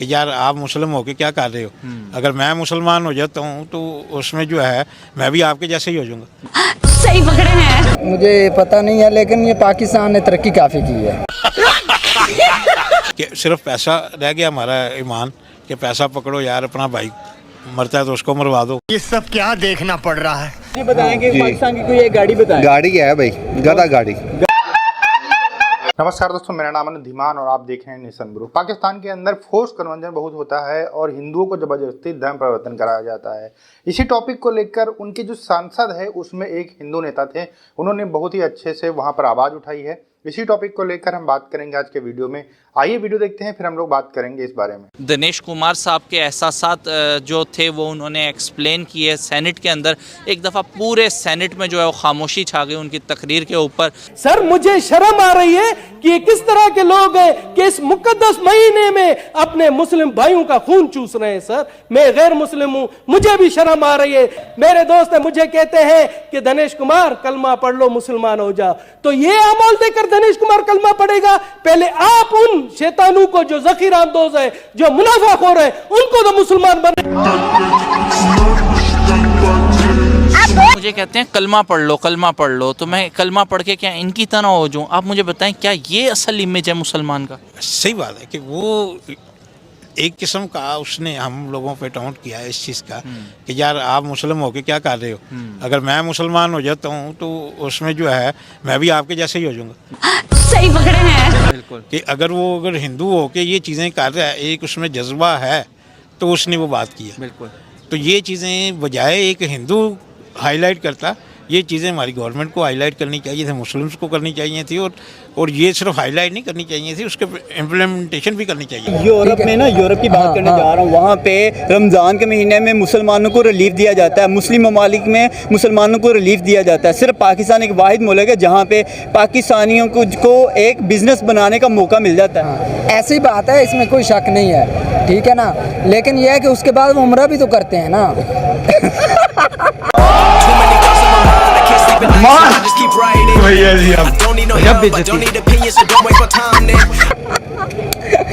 कि यार आप मुस्लिम होके क्या कर रहे हो। अगर मैं मुसलमान हो जाता हूँ तो उसमें जो है मैं भी आपके जैसे ही हो जाऊँगा। सही पकड़े हैं। मुझे पता नहीं है, लेकिन ये पाकिस्तान ने तरक्की काफ़ी की है। कि सिर्फ पैसा रह गया हमारा ईमान कि पैसा पकड़ो यार, अपना भाई मरता है तो उसको मरवा दो। ये सब क्या देखना पड़ रहा है। जी बताएंगे पाकिस्तान की कोई एक गाड़ी बताएं। गाड़ी है भाई, गधा गाड़ी। नमस्कार दोस्तों, मेरा नाम है धीमान और आप देख रहे हैं नेशन ब्रो। पाकिस्तान के अंदर फोर्स कन्वर्जन बहुत होता है और हिंदुओं को जबरदस्ती धर्म परिवर्तन कराया जाता है। इसी टॉपिक को लेकर उनके जो सांसद है उसमें एक हिंदू नेता थे, उन्होंने बहुत ही अच्छे से वहां पर आवाज़ उठाई है। इसी टॉपिक को लेकर हम बात करेंगे आज के वीडियो में। आइए वीडियो देखते हैं, फिर हम लोग बात करेंगे इस बारे में। दिनेश कुमार साहब के एहसासात जो थे वो उन्होंने एक्सप्लेन किए सेनेट के अंदर। एक दफ़ा पूरे सेनेट में जो है वो खामोशी छा गई उनकी तकरीर के ऊपर। सर मुझे शर्म आ रही है कि ये किस तरह के लोग हैं कि इस मुकद्दस महीने में अपने मुस्लिम भाइयों का खून चूस रहे हैं। सर मैं गैर मुस्लिम हूँ, मुझे भी शर्म आ रही है। मेरे दोस्त मुझे कहते हैं कि दिनेश कुमार कलमा पढ़ लो मुसलमान हो जा, तो ये अमल देकर दिनेश कुमार कलमा पढ़ेगा। पहले आप उन शैतानों को जो ज़खीरा अंदोज़ है, जो मुनाफाखोर है, उनको तो मुसलमान बने। मुझे कहते हैं कलमा पढ़ लो, तो मैं कलमा पढ़ के क्या इनकी तरह हो जाऊं? आप मुझे बताएं, क्या ये असल इमेज है मुसलमान का? सही बात है कि वो एक किस्म का उसने हम लोगों पे टाउंट किया है इस चीज़ का कि यार आप मुस्लिम होके क्या कर रहे हो। अगर मैं मुसलमान हो जाता हूँ तो उसमें जो है मैं भी आपके जैसे ही हो जाऊँगा। सही पकड़े हैं। बिल्कुल कि अगर हिंदू होके ये चीज़ें कर रहा है, एक उसमें जज्बा है, तो उसने वो बात की है। बिल्कुल। तो ये चीज़ें बजाय एक हिंदू हाईलाइट करता, ये चीज़ें हमारी गवर्नमेंट को हाईलाइट करनी चाहिए थी, मुस्लिम्स को करनी चाहिए थी। और ये सिर्फ हाईलाइट नहीं करनी चाहिए थी, उसके इम्प्लीमेंटेशन भी करनी चाहिए। यूरोप में ना, यूरोप की बात करने जा रहा हूँ, वहाँ पे रमज़ान के महीने में मुसलमानों को रिलीफ दिया जाता है, मुस्लिम ममालिक में मुसलमानों को रिलीफ दिया जाता है। सिर्फ पाकिस्तान एक वाहिद मुल्क है जहाँ पे पाकिस्तानियों को एक बिज़नेस बनाने का मौका मिल जाता है। ऐसी बात है, इसमें कोई शक नहीं है, ठीक है ना। लेकिन यह है कि उसके बाद वो उम्रा भी तो करते हैं ना।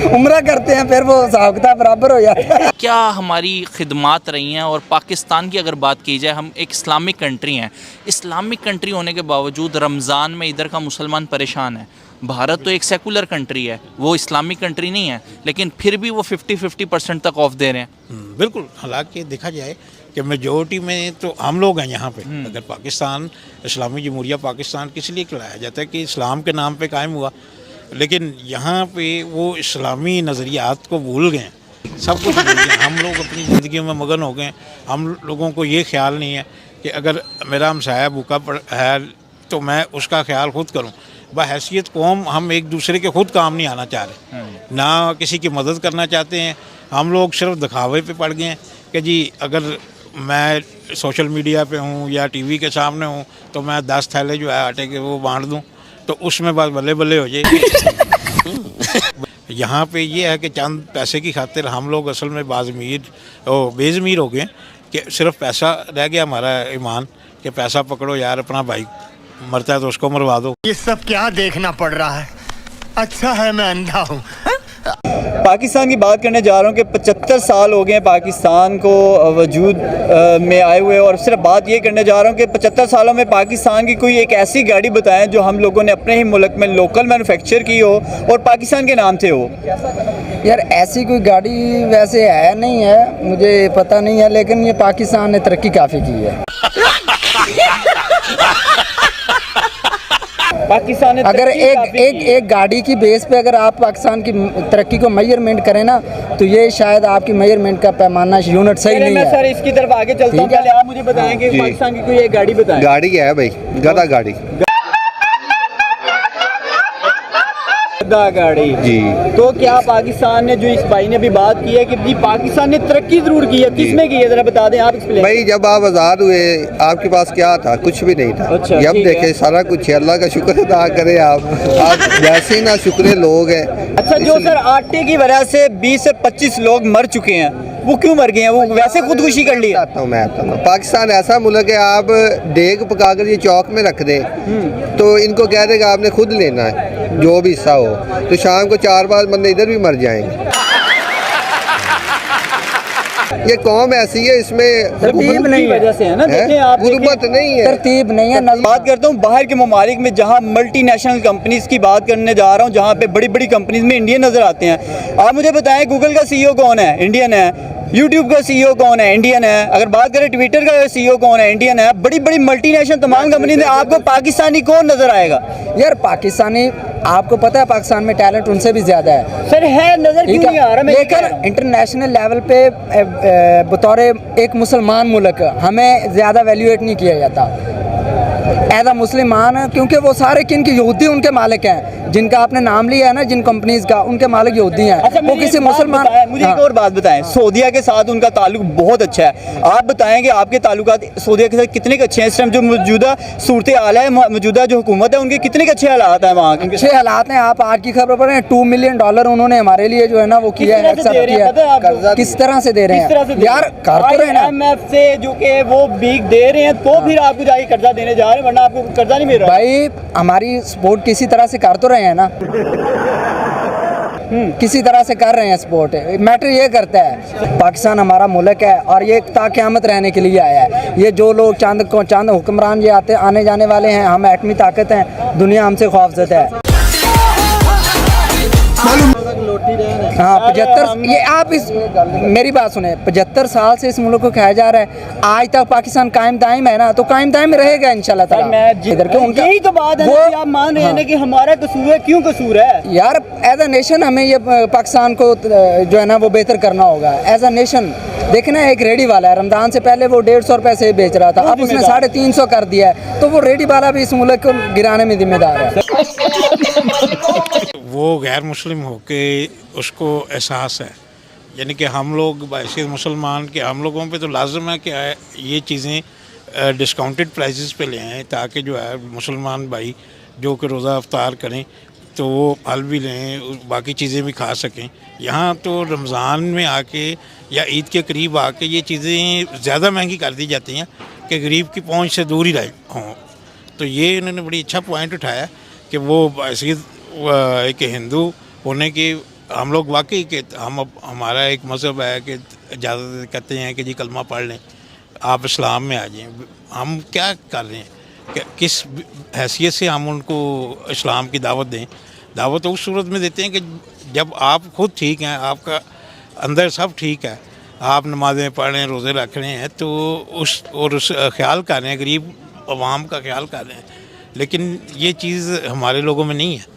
उम्रा करते हैं, फिर वो साहबता बराबर हो जाता है। क्या हमारी खिदमात रही हैं? और पाकिस्तान की अगर बात की जाए, हम एक इस्लामिक कंट्री हैं। इस्लामिक कंट्री होने के बावजूद रमज़ान में इधर का मुसलमान परेशान है। भारत तो एक सेकुलर कंट्री है, वो इस्लामिक कंट्री नहीं है, लेकिन फिर भी वो 50-50% तक ऑफ दे रहे हैं। बिल्कुल। हालांकि देखा जाए कि मेजोरिटी में तो हम लोग हैं यहाँ पे। अगर पाकिस्तान इस्लामी जमहूरिया पाकिस्तान किस लिए कहलाया जाता है कि इस्लाम के नाम पे कायम हुआ, लेकिन यहाँ पे वो इस्लामी नज़रियात को भूल गए, सब कुछ भूल गए। हम लोग अपनी ज़िंदगी में मगन हो गए। हम लोगों को ये ख्याल नहीं है कि अगर मेरा हमसाया भूखा है तो मैं उसका ख्याल खुद करूँ। बहैसियत कौम हम एक दूसरे के खुद काम नहीं आना चाह रहे, ना किसी की मदद करना चाहते हैं। हम लोग सिर्फ दिखावे पे पड़ गए हैं कि जी अगर मैं सोशल मीडिया पे हूँ या टीवी के सामने हूँ तो मैं 10 थैले जो है आटे के वो बांट दूँ तो उसमें बात बल्ले बल्ले हो जाए। यहाँ पे ये है कि चंद पैसे की खातिर हम लोग असल में बेज़मीर हो गए कि सिर्फ पैसा रह गया हमारा ईमान कि पैसा पकड़ो यार, अपना भाई मरता है तो उसको मरवा दो। ये सब क्या देखना पड़ रहा है। अच्छा है मैं अंधा हूँ। पाकिस्तान की बात करने जा रहा हूँ कि 75 साल हो गए पाकिस्तान को वजूद में आए हुए, और सिर्फ बात ये करने जा रहा हूँ कि 75 सालों में पाकिस्तान की कोई एक ऐसी गाड़ी बताएं जो हम लोगों ने अपने ही मुल्क में लोकल मैन्युफैक्चर की हो और पाकिस्तान के नाम से हो। यार ऐसी कोई गाड़ी वैसे है नहीं है, मुझे पता नहीं है, लेकिन ये पाकिस्तान ने तरक्की काफ़ी की है। पाकिस्तान ने अगर एक गाड़ी की बेस पे अगर आप पाकिस्तान की तरक्की को मेजरमेंट करें ना, तो ये शायद आपकी मेजरमेंट का पैमाना यूनिट सही नहीं है। सर इसकी तरफ आगे चलता हूं, पहले आप मुझे बताएंगे पाकिस्तान की कोई एक गाड़ी बताएं। गाड़ी है भाई, गधा गाड़ी। गाड़ी जी। तो क्या पाकिस्तान ने, जो इस भाई ने अभी बात की है कि जी पाकिस्तान ने तरक्की जरूर की है, किसमें की है जरा बता दें आप। एक्सप्लेन भाई, जब आप आज़ाद हुए आपके पास क्या था? कुछ भी नहीं था। अच्छा, जब देखे सारा कुछ है। अल्लाह का शुक्र अदा करें। आप वैसे ही ना शुक्र लोग हैं। अच्छा, जो सर आटे की वजह से 20 से 25 लोग मर चुके हैं, वो क्यों मर गए हैं? वो वैसे खुदकुशी कर ली। मैं पाकिस्तान ऐसा मुल्क है, आप देग पकाकर ये चौक में रख दें तो इनको कह देगा आपने खुद लेना है जो भी हिस्सा हो, तो शाम को 4 बार बंदे इधर भी मर जाएंगे। ये कौम ऐसी है, इसमें तरतीब नहीं वजह से है ना, है? देखें आप गुर्बत नहीं है। तरतीब नहीं है। बात करता हूँ बाहर के ममालिक में, जहाँ मल्टीनेशनल कंपनीज की बात करने जा रहा हूँ, जहाँ पे बड़ी बड़ी कंपनीज में इंडियन नजर आते हैं। आप मुझे बताएं, गूगल का सीईओ कौन है? इंडियन है। यूट्यूब का सीईओ कौन है? इंडियन है। अगर बात करें ट्विटर का सीईओ कौन है? इंडियन है। बड़ी बड़ी मल्टीनेशनल तमाम कंपनी में आपको पाकिस्तानी कौन नजर आएगा? यार पाकिस्तानी, आपको पता है पाकिस्तान में टैलेंट उनसे भी ज्यादा है सर है, नजर क्यों नहीं आ रहा? लेकिन इंटरनेशनल लेवल पे बतौर एक मुसलमान मुल्क हमें ज़्यादा वैल्यूएट नहीं किया जाता एज अ मुसलमान, क्योंकि वो सारे किन यहूदी उनके मालिक हैं, जिनका आपने नाम लिया है ना, जिन कंपनीज का, उनके मालिक यहूदी हैं। अच्छा, वो किसी मुसलमान, मुझे एक और बात बताएं, सऊदीया के साथ उनका ताल्लुक बहुत अच्छा है। आप बताएं कि आपके ताल्लुकात सऊदीया के साथ कितने अच्छे हैं? इस टाइम जो मौजूदा सूरत हाल है, मौजूदा जो हुकूमत है, उनके कितने अच्छे हालात हैं वहाँ के? अच्छे हालात हैं। आप आज की खबर पढ़ें, $2 मिलियन उन्होंने हमारे लिए जो है ना वो किया है, एक्सेप्ट किया। किस तरह से दे रहे हैं यार? कर तो रहे हैं ना, IMF से जो कि वो भीख दे रहे हैं, तो फिर आपको जाके कर्जा देने जा रहे हैं, वरना आपको कर्जा नहीं मिल रहा। भाई हमारी सपोर्ट किसी तरह से कर तो रहे हैं ना, किसी तरह से कर रहे हैं सपोर्ट। मैटर ये करता है, पाकिस्तान हमारा मुल्क है और ये ताक़यामत रहने के लिए आया है। ये जो लोग चंद हुक्मरान ये आने जाने वाले हैं, हम एटमी ताकत हैं, दुनिया हमसे खौफज़दा है। हाँ 75, ये आप इस मेरी बात सुने, 75 साल से इस मुल्क को खाया जा रहा है, आज तक पाकिस्तान कायम दायम है ना, तो कायम दायम रहेगा इंशाल्लाह ताला। इधर के उनका यही तो बात है ना कि आप मान रहे हैं कि हमारा कसूर है। क्यों कसूर है यार? एज अ नेशन हमें ये पाकिस्तान को जो है ना वो बेहतर करना होगा एज अ नेशन। देखना, एक रेडी वाला है, रमजान से पहले वो 150 रुपए से बेच रहा था, अब उसने 350 कर दिया है, तो वो रेडी वाला भी इस मुल्क को गिराने में जिम्मेदार है। वो गैर मुस्लिम होके उसको एहसास है, यानी कि हम लोग बायसीत मुसलमान के हम लोगों पे तो लाजम है कि ये चीज़ें डिस्काउंटेड प्राइसेस पे ले आएँ, ताकि जो है मुसलमान भाई जो कि रोज़ा अफ्तार करें तो वो फल भी लें, बाकी चीज़ें भी खा सकें। यहाँ तो रमज़ान में आके या ईद के करीब आके ये चीज़ें ज़्यादा महंगी कर दी जाती हैं कि गरीब की पहुँच से दूर ही रहे हों। तो ये इन्होंने बड़ी अच्छा पॉइंट उठाया कि वो बायसीत एक हिंदू होने की हम लोग वाकई के हमारा एक मज़हब है कि इजाज़त कहते हैं कि जी कलमा पढ़ लें, आप इस्लाम में आ जाएं। हम क्या कर रहे हैं कि किस हैसियत से हम उनको इस्लाम की दावत दें? दावत उस सूरत में देते हैं कि जब आप खुद ठीक हैं, आपका अंदर सब ठीक है, आप नमाज़ें पढ़ रहे हैं, रोज़े रख रहे हैं, तो उस ख्याल कर रहे हैं, गरीब अवाम का ख्याल कर रहे हैं। लेकिन ये चीज़ हमारे लोगों में नहीं है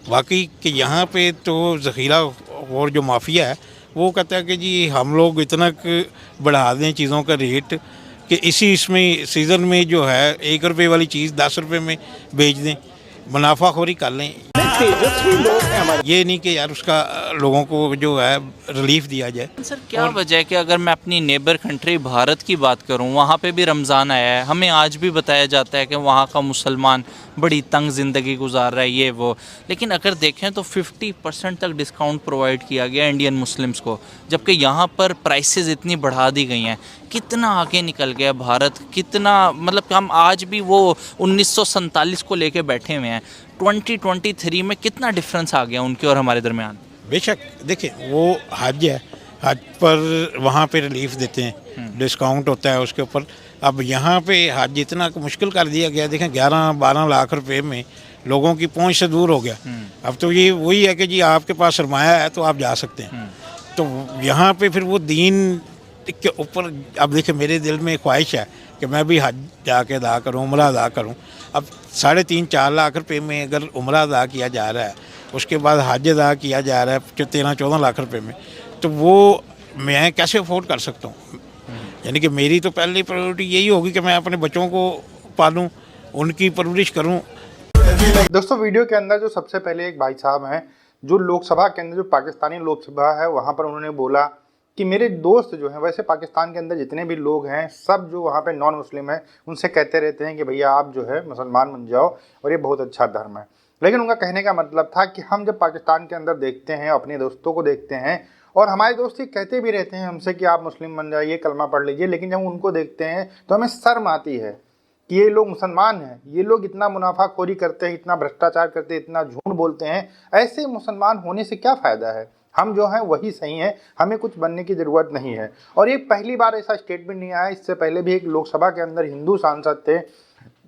वाकई कि यहाँ पे तो ज़ख़ीरा और जो माफिया है वो कहता है कि जी हम लोग इतना बढ़ा दें चीज़ों का रेट कि इसमें सीज़न में जो है 1 रुपये वाली चीज़ 10 रुपये में बेच दें, मुनाफाखोरी कर लें। ये नहीं कि यार उसका लोगों को जो है रिलीफ दिया जाए। सर क्या वजह है कि अगर मैं अपनी नेबर कंट्री भारत की बात करूं, वहाँ पे भी रमज़ान आया है, हमें आज भी बताया जाता है कि वहाँ का मुसलमान बड़ी तंग ज़िंदगी गुजार रहा है ये वो, लेकिन अगर देखें तो 50% तक डिस्काउंट प्रोवाइड किया गया इंडियन मुस्लिम्स को, जबकि यहाँ पर प्राइसेस इतनी बढ़ा दी गई हैं। कितना आगे निकल गया भारत, कितना मतलब हम आज भी वो 1947 को लेके बैठे हुए हैं। 2023 में कितना डिफरेंस आ गया उनके और हमारे दरमियान। बेशक देखिए वो हज है, हज पर वहाँ पे रिलीफ देते हैं, डिस्काउंट होता है उसके ऊपर। अब यहाँ पे हज इतना मुश्किल कर दिया गया, देखें 11-12 लाख रुपए में लोगों की पहुँच से दूर हो गया। अब तो ये वही है कि जी आपके पास सरमाया है तो आप जा सकते हैं। तो यहाँ पे फिर वो दीन के ऊपर, अब देखिए मेरे दिल में ख्वाहिश है कि मैं भी हज जाके अदा करूँ, उम्रा अदा करूँ। अब 3.5-4 लाख रुपए में अगर उम्रा अदा किया जा रहा है, उसके बाद हज अदा किया जा रहा है 13-14 लाख रुपए में, तो वो मैं कैसे अफोर्ड कर सकता हूँ? यानी कि मेरी तो पहली प्रायोरिटी यही होगी कि मैं अपने बच्चों को पालूँ, उनकी परवरिश करूँ। दोस्तों वीडियो के अंदर जो सबसे पहले एक भाई साहब हैं जो लोकसभा के अंदर, जो पाकिस्तानी लोकसभा है, वहाँ पर उन्होंने बोला कि मेरे दोस्त जो हैं, वैसे पाकिस्तान के अंदर जितने भी लोग हैं सब जो वहाँ पे नॉन मुस्लिम हैं उनसे कहते रहते हैं कि भैया आप जो है मुसलमान बन जाओ और ये बहुत अच्छा धर्म है। लेकिन उनका कहने का मतलब था कि हम जब पाकिस्तान के अंदर देखते हैं, अपने दोस्तों को देखते हैं, और हमारे दोस्त ये कहते भी रहते हैं हमसे कि आप मुस्लिम बन जाइए, कलमा पढ़ लीजिए, लेकिन जब उनको देखते हैं तो हमें शर्म आती है कि ये लोग मुसलमान हैं, ये लोग इतना मुनाफाखोरी करते हैं, इतना भ्रष्टाचार करते हैं, इतना झूठ बोलते हैं। ऐसे मुसलमान होने से क्या फ़ायदा है? हम जो हैं वही सही हैं, हमें कुछ बनने की ज़रूरत नहीं है। और ये पहली बार ऐसा स्टेटमेंट नहीं आया, इससे पहले भी एक लोकसभा के अंदर हिंदू सांसद थे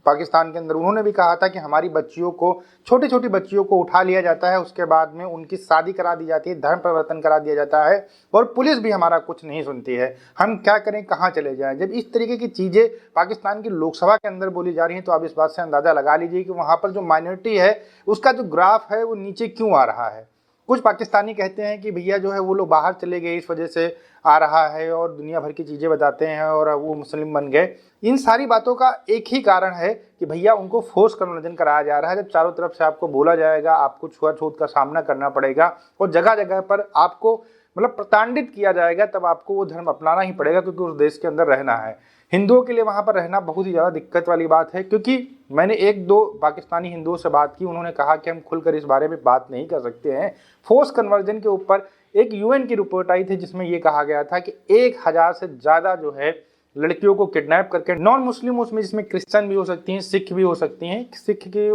पाकिस्तान के अंदर, उन्होंने भी कहा था कि हमारी बच्चियों को, छोटी छोटी बच्चियों को उठा लिया जाता है, उसके बाद में उनकी शादी करा दी जाती है, धर्म परिवर्तन करा दिया जाता है और पुलिस भी हमारा कुछ नहीं सुनती है। हम क्या करें, कहाँ चले जाएं? जब इस तरीके की चीज़ें पाकिस्तान की लोकसभा के अंदर बोली जा रही हैं तो आप इस बात से अंदाज़ा लगा लीजिए कि वहाँ पर जो माइनॉरिटी है उसका जो ग्राफ है वो नीचे क्यों आ रहा है। कुछ पाकिस्तानी कहते हैं कि भैया जो है वो लोग बाहर चले गए इस वजह से आ रहा है और दुनिया भर की चीज़ें बताते हैं और वो मुस्लिम बन गए। इन सारी बातों का एक ही कारण है कि भैया उनको फोर्स कन्वर्जन कराया जा रहा है। जब चारों तरफ से आपको बोला जाएगा, आपको छुआछूत का सामना करना पड़ेगा और जगह जगह पर आपको मतलब प्रताड़ित किया जाएगा, तब आपको वो धर्म अपनाना ही पड़ेगा क्योंकि उस देश के अंदर रहना है। हिंदुओं के लिए वहाँ पर रहना बहुत ही ज़्यादा दिक्कत वाली बात है, क्योंकि मैंने 1-2 पाकिस्तानी हिंदुओं से बात की, उन्होंने कहा कि हम खुलकर इस बारे में बात नहीं कर सकते हैं। फोर्स कन्वर्जन के ऊपर एक UN की रिपोर्ट आई थी जिसमें ये कहा गया था कि 1000 से ज़्यादा जो है लड़कियों को किडनैप करके, नॉन मुस्लिम उसमें, जिसमें क्रिश्चियन भी हो सकती हैं, सिख भी हो सकती हैं, सिख के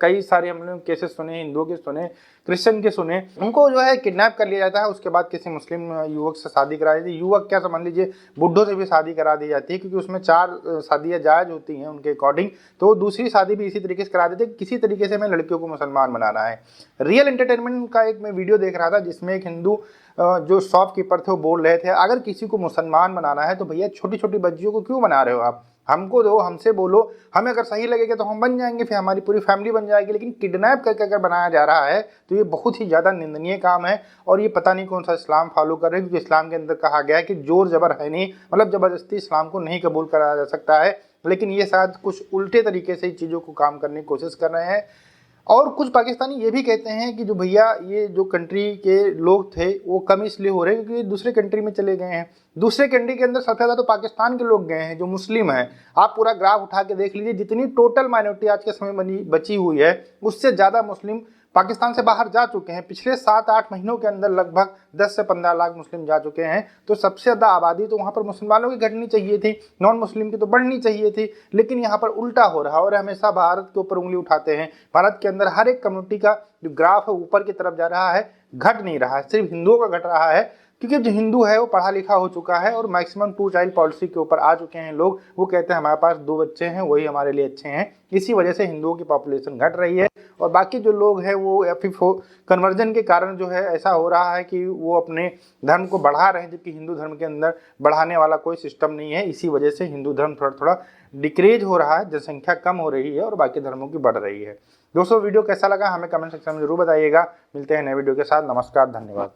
कई सारे हमने केसेस सुने, हिंदुओं के सुने, क्रिश्चियन के सुने, उनको जो है किडनैप कर लिया जाता है। उसके बाद किसी मुस्लिम युवक से शादी करा दी, युवक क्या समझ लीजिए बुड्ढों से भी शादी करा दी जाती है, क्योंकि उसमें 4 शादियाँ जायज़ होती हैं उनके अकॉर्डिंग, तो वो दूसरी शादी भी इसी तरीके से करा देते हैं, किसी तरीके से हमें लड़कियों को मुसलमान बनाना है। रियल एंटरटेनमेंट का एक मैं वीडियो देख रहा था जिसमें एक हिंदू जो शॉपकीपर थे वो बोल रहे थे, अगर किसी को मुसलमान बनाना है तो भैया छोटी छोटी बच्चियों को क्यों बना रहे हो आप, हमको दो, हमसे बोलो, हमें अगर सही लगेगा तो हम बन जाएंगे, फिर हमारी पूरी फैमिली बन जाएगी। लेकिन किडनैप करके अगर बनाया जा रहा है तो ये बहुत ही ज़्यादा निंदनीय काम है और ये पता नहीं कौन सा इस्लाम फॉलो कर रहे हैं, क्योंकि इस्लाम के अंदर कहा गया है कि जोर जबर है नहीं, मतलब ज़बरदस्ती इस्लाम को नहीं कबूल कराया जा सकता है। लेकिन ये शायद कुछ उल्टे तरीके से चीज़ों को काम करने की कोशिश कर रहे हैं। और कुछ पाकिस्तानी ये भी कहते हैं कि जो भैया ये जो कंट्री के लोग थे वो कम इसलिए हो रहे हैं क्योंकि दूसरे कंट्री में चले गए हैं। दूसरे कंट्री के अंदर सबसे ज़्यादा तो पाकिस्तान के लोग गए हैं जो मुस्लिम हैं। आप पूरा ग्राफ उठा के देख लीजिए, जितनी टोटल माइनॉरिटी आज के समय बची हुई है उससे ज़्यादा मुस्लिम पाकिस्तान से बाहर जा चुके हैं। पिछले 7-8 महीनों के अंदर लगभग 10 से 15 लाख मुस्लिम जा चुके हैं। तो सबसे ज़्यादा आबादी तो वहाँ पर मुसलमानों की घटनी चाहिए थी, नॉन मुस्लिम की तो बढ़नी चाहिए थी, लेकिन यहाँ पर उल्टा हो रहा है। और हमेशा भारत के ऊपर उंगली उठाते हैं। भारत के अंदर हर एक कम्युनिटी का जो ग्राफ है ऊपर की तरफ जा रहा है, घट नहीं रहा है, सिर्फ हिंदुओं का घट रहा है, क्योंकि जो हिंदू है वो पढ़ा लिखा हो चुका है और मैक्सिमम 2 चाइल्ड पॉलिसी के ऊपर आ चुके हैं लोग। वो कहते हैं हमारे पास 2 बच्चे हैं वही हमारे लिए अच्छे हैं। इसी वजह से हिंदुओं की पॉपुलेशन घट रही है और बाकी जो लोग हैं वो कन्वर्जन के कारण जो है ऐसा हो रहा है कि वो अपने धर्म को बढ़ा रहे हैं, जबकि हिंदू धर्म के अंदर बढ़ाने वाला कोई सिस्टम नहीं है। इसी वजह से हिंदू धर्म थोड़ा थोड़ा डिक्रीज हो रहा है, जनसंख्या कम हो रही है और बाकी धर्मों की बढ़ रही है। दोस्तों वीडियो कैसा लगा हमें कमेंट सेक्शन में जरूर बताइएगा। मिलते हैं नए वीडियो के साथ। नमस्कार, धन्यवाद।